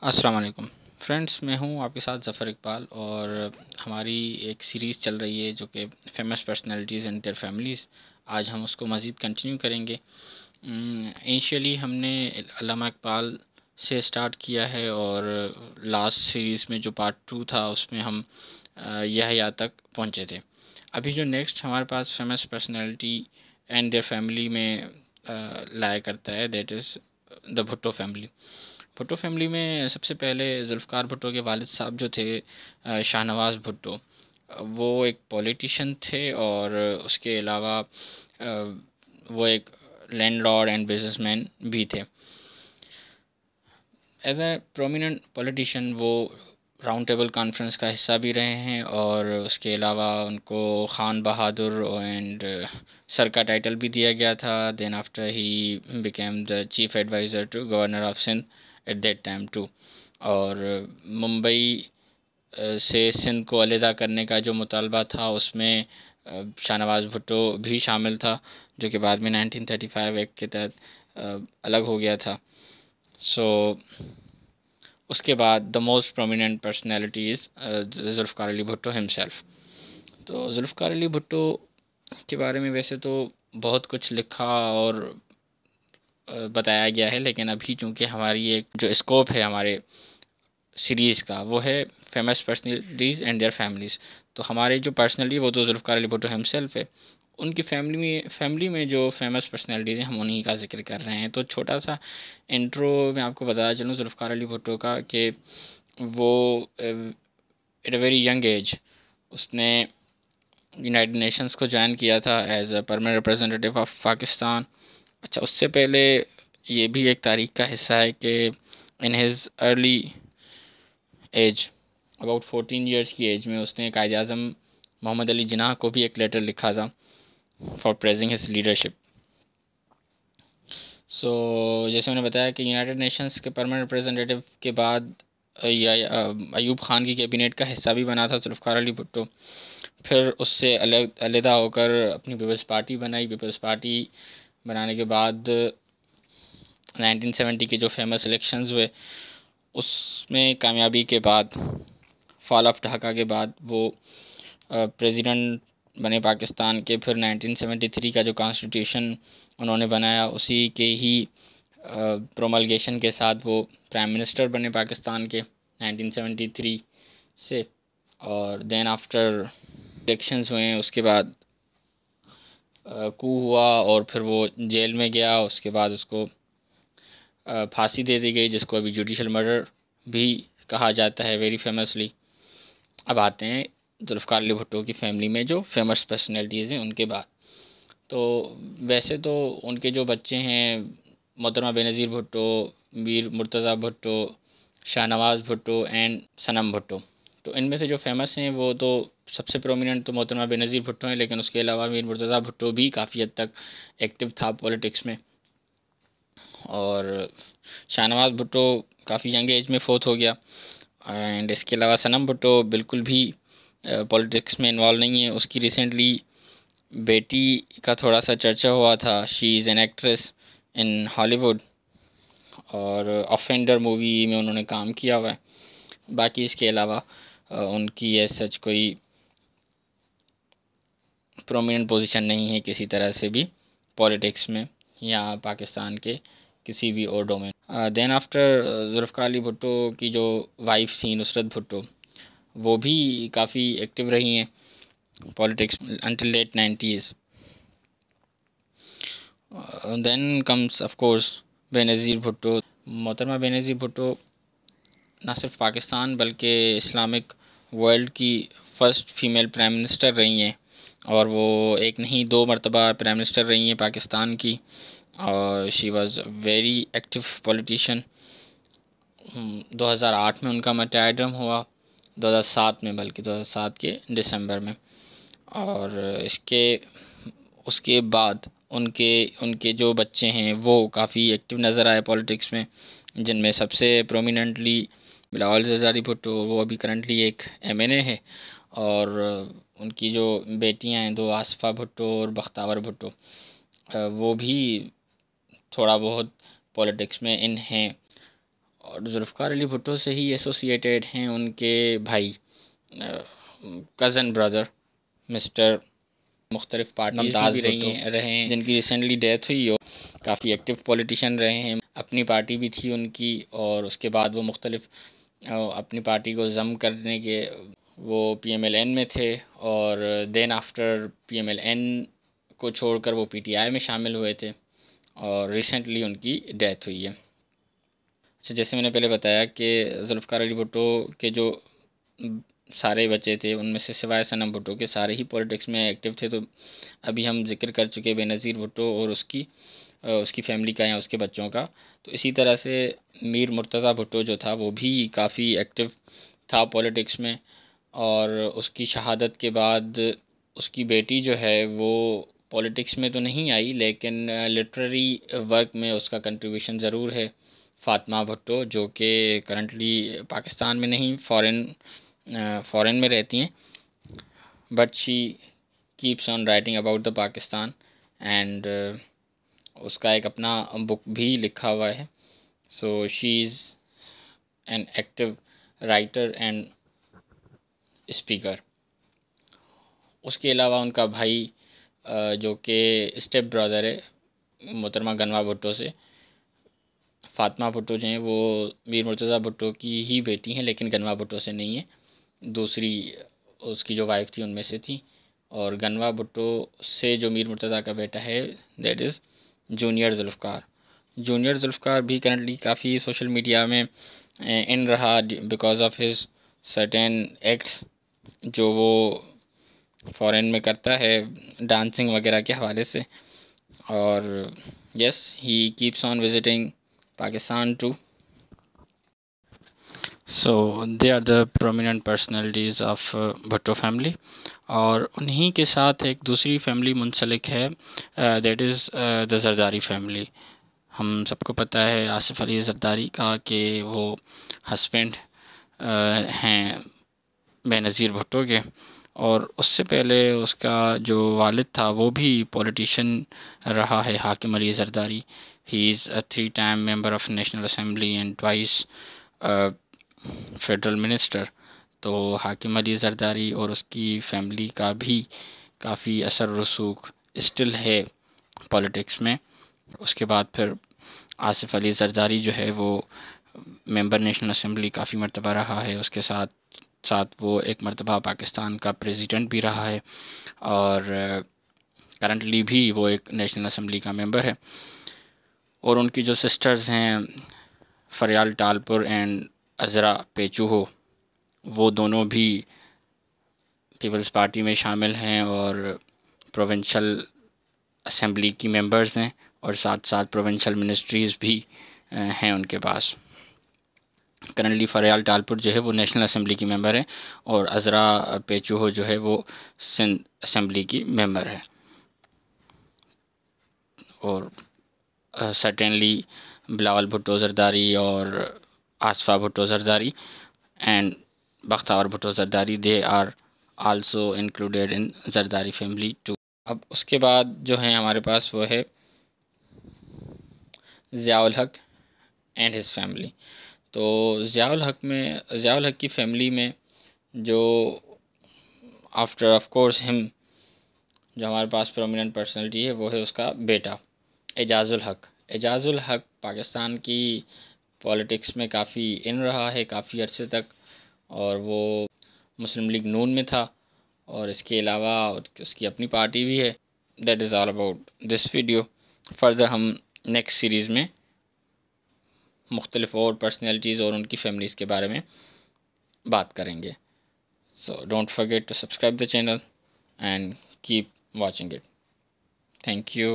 अस्सलाम वालेकुम फ्रेंड्स, मैं हूं आपके साथ ज़फ़र इकबाल और हमारी एक सीरीज़ चल रही है जो कि famous personalities and there families. आज हम उसको मज़ीद कंटिन्यू करेंगे। इनिशियली हमने अल्लामा इकबाल से स्टार्ट किया है और लास्ट सीरीज़ में जो पार्ट 2 था उसमें हम यहया तक पहुंचे थे। अभी जो नेक्स्ट हमारे पास famous personality and their family में लाया करता है, that is the Bhutto family. Bhutto family में सबसे पहले जुल्फ़िकार भुट्टो के वालिद साहब जो थे, शाहनवाज़ भुट्टो, वो एक पॉलिटिशियन थे और उसके अलावा वो एक लैंडलॉर्ड एंड बिजनेसमैन भी थे। एज ए प्रोमिनेंट पॉलिटिशियन वो राउंड टेबल कॉन्फ्रेंस का हिस्सा भी रहे हैं और उसके अलावा उनको खान बहादुर एंड सर का टाइटल भी दिया गया था। Then after he became the chief adviser to governor of Sindh at that time too. और मुंबई से सिंध को अलहदा करने का जो मुतालबा था उसमें शाहनवाज़ भुट्टो भी शामिल था, जो कि बाद में 1935 एक्ट के तहत अलग हो गया था। सो उसके बाद the most prominent personality is Zulfikar Ali Bhutto himself. तो जुल्फ़िकार अली भुट्टो के बारे में वैसे तो बहुत कुछ लिखा और बताया गया है, लेकिन अभी चूँकि हमारी एक जो स्कोप है हमारे सीरीज़ का वो है famous personalities and there families. तो हमारे जो पर्सनली वो तो जुल्फ़िकार अली भुट्टो हिमसेल्फ है, उनकी फैमिली में जो फेमस पर्सनैलिटीज़ हैं हम उन्हीं का जिक्र कर रहे हैं। तो छोटा सा इंट्रो मैं आपको बताया चलूँ जुल्फ़िकार अली भुट्टो का कि वो at a very young age उसने यूनाइटेड नेशंस को ज्वाइन किया था as a permanent representative of Pakistan. अच्छा, उससे पहले ये भी एक तारीख का हिस्सा है कि in his early age, about 14 years की एज में, उसने कायद आज़म मोहम्मद अली जिन्ना को भी एक लेटर लिखा था फॉर प्रेजिंग हिज लीडरशिप। सो जैसे मैंने बताया कि यूनाइटेड नेशंस के परमानेंट रिप्रेजेंटेटिव के बाद अयूब ख़ान की कैबिनेट का हिस्सा भी बना था जुल्फ़िकार अली भुट्टो। फिर उससे अलहदा होकर अपनी पीपल्स पार्टी बनाई। पीपल्स पार्टी बनाने के बाद 1970 के जो फेमस इलेक्शंस हुए उसमें कामयाबी के बाद, फॉल ऑफ ढाका के बाद, वो प्रेसिडेंट बने पाकिस्तान के। फिर 1973 का जो कॉन्स्टिट्यूशन उन्होंने बनाया उसी के ही प्रोमलगेशन के साथ वो प्राइम मिनिस्टर बने पाकिस्तान के 1973 से। और देन आफ्टर इलेक्शंस हुए, उसके बाद कू हुआ और फिर वो जेल में गया। उसके बाद उसको फांसी दे दी गई, जिसको अभी जुडिशल मर्डर भी कहा जाता है वेरी फेमसली। अब आते हैं जुल्फ़िकार अली भुट्टो की फैमिली में जो फेमस पर्सनैलिटीज़ हैं उनके बाद। तो वैसे तो उनके जो बच्चे हैं, मोहतरमा बेनज़ीर भुट्टो, मीर मुर्तज़ा भुट्टो, शाहनवाज़ भुट्टो एंड सनम भुट्टो। तो इनमें से जो फेमस हैं वो तो सबसे प्रोमिनेंट तो मोहतरमा बेनज़ीर भुट्टो हैं, लेकिन उसके अलावा मीर मुर्तज़ा भुट्टो भी काफ़ी हद तक एक्टिव था पॉलिटिक्स में। और शाहनवाज़ भुट्टो काफ़ी यंग एज में फोत हो गया। एंड इसके अलावा सनम भुट्टो बिल्कुल भी पॉलिटिक्स में इन्वॉल्व नहीं है। उसकी रिसेंटली बेटी का थोड़ा सा चर्चा हुआ था। She is an actress in Hollywood और ऑफेंडर मूवी में उन्होंने काम किया हुआ है। बाकी इसके अलावा उनकी एज सच कोई प्रोमिनेंट पोजीशन नहीं है किसी तरह से भी पॉलिटिक्स में या पाकिस्तान के किसी भी और domain. Then after Zulfikar Ali Bhutto की जो वाइफ थी नुसरत भुट्टो, वो भी काफ़ी एक्टिव रही हैं politics until late 90s। Then comes of course Benazir Bhutto. मोहतरमा बेनज़ीर भुट्टो न सिर्फ पाकिस्तान बल्कि इस्लामिक वर्ल्ड की फ़र्स्ट फ़ीमेल प्राइम मिनिस्टर रही हैं, और वो एक नहीं दो मरतबा प्राइम मिनिस्टर रही हैं पाकिस्तान की। और she was very active politician. 2008 में उनका मर्टायरडम हुआ, 2007 में, बल्कि 2007 के दिसंबर में। और उसके बाद उनके उनके जो बच्चे हैं वो काफ़ी एक्टिव नज़र आए पॉलिटिक्स में, जिनमें सबसे प्रोमिनेंटली बिलावल ज़रदारी भुट्टो, वो अभी करंटली एक MNA है। और उनकी जो बेटियां हैं दो, आसफ़ा भुट्टो और बख्तावर भुट्टो, वो भी थोड़ा बहुत पॉलिटिक्स में इन हैं। और जुल्फ़िकार अली भुट्टो से ही एसोसिएटेड हैं उनके भाई, कज़न ब्रदर मिस्टर, मुख्तलिफ पार्टीज़ भी रहे हैं जिनकी रिसेंटली डेथ हुई और काफ़ी एक्टिव पॉलिटिशियन रहे हैं। अपनी पार्टी भी थी उनकी और उसके बाद वो मुख्तलिफ अपनी पार्टी को ज़म करने के वो PMLN में थे और देन आफ्टर PMLN को छोड़कर वो PTI में शामिल हुए थे और रिसेंटली उनकी डेथ हुई है। अच्छा, जैसे मैंने पहले बताया कि जुल्फ़िकार अली भुट्टो के जो सारे बच्चे थे उनमें से सिवाय सनम भुट्टो के सारे ही पॉलिटिक्स में एक्टिव थे। तो अभी हम जिक्र कर चुके बेनज़ीर भुट्टो और उसकी फैमिली का या उसके बच्चों का। तो इसी तरह से मीर मुर्तज़ा भुट्टो जो था वो भी काफ़ी एक्टिव था पॉलिटिक्स में और उसकी शहादत के बाद उसकी बेटी जो है वो पॉलिटिक्स में तो नहीं आई लेकिन लिटरेरी वर्क में उसका कंट्रीब्यूशन ज़रूर है। फ़ातिमा भुट्टो जो कि करंटली पाकिस्तान में नहीं फ़ॉरेन में रहती हैं, but she keeps on writing about the Pakistan and उसका एक अपना बुक भी लिखा हुआ है। So she is an active writer and speaker. उसके अलावा उनका भाई जो कि स्टेप ब्रदर है मोहतरमा गनवा भुट्टो से, फ़ातिमा भुट्टो जो हैं वो मीर मुर्तज़ा भुट्टो की ही बेटी हैं लेकिन गनवा भुट्टो से नहीं है, दूसरी उसकी जो वाइफ थी उनमें से थी। और गनवा भुट्टो से जो मीर मुर्तज़ा का बेटा है that is junior Zulfikar. Junior Zulfikar भी करंटली काफ़ी सोशल मीडिया में इन रहा because of his certain acts जो वो फ़ॉरेन में करता है डांसिंग वगैरह के हवाले से। और yes, he keeps on visiting Pakistan too. So they are the prominent personalities of Bhutto family. और उन्हीं के साथ एक दूसरी फैमिली मुंसलिक है that is the Zardari family. हम सबको पता है आसिफ़ अली ज़रदारी का कि वो हस्बैंड हैं बेनज़ीर भुट्टो के, और उससे पहले उसका जो वालिद था वो भी पॉलिटिशियन रहा है, हाकिम Ali Zardari. He is a 3 time member of national assembly and twice federal minister. तो हाकिम अली ज़रदारी और उसकी फैमिली का भी काफ़ी असर रसूख स्टिल है पॉलिटिक्स में। उसके बाद फिर आसिफ़ अली ज़रदारी जो है वो मेंबर नेशनल असेंबली काफ़ी मरतबा रहा है, उसके साथ साथ वो एक मरतबा पाकिस्तान का प्रेसिडेंट भी रहा है और करंटली भी वो एक नेशनल असेंबली का मेंबर है। और उनकी जो सिस्टर्स हैं फरियाल टालपुर एंड अज़रा पेचूहो, वो दोनों भी पीपल्स पार्टी में शामिल हैं और प्रोविंशियल असेंबली की मेंबर्स हैं और साथ साथ प्रोविंशियल मिनिस्ट्रीज़ भी हैं उनके पास। करंटली फरियाल टालपुर जो है वो नेशनल असेंबली की मेंबर है और अज़रा पेचूहो जो है वो सिंध असेंबली की मेंबर है। और सर्टेनली बिलावल भुट्टो ज़रदारी और Asifa Bhutto Zardari and Bakhtawar Bhutto Zardari they are also included in Zardari family too. अब उसके बाद जो है हमारे पास वो है ज़ियाउल हक एंड हिज फैमिली। तो ज़ियाउल हक की फैमिली में जो आफ्टर ऑफ कोर्स हिम जो हमारे पास प्रोमिनेंट पर्सनैलिटी है वो है उसका बेटा एजाज़ुल हक। एजाज़ुल हक पाकिस्तान की पॉलिटिक्स में काफ़ी इन रहा है काफ़ी अरसे तक, और वो मुस्लिम लीग नून में था और इसके अलावा उसकी अपनी पार्टी भी है। That is all about this video. Further हम नेक्स्ट सीरीज़ में मुख्तलिफ और पर्सनैलिटीज़ और उनकी फैमिलीज़ के बारे में बात करेंगे। So don't forget to subscribe the channel and keep watching it. Thank you.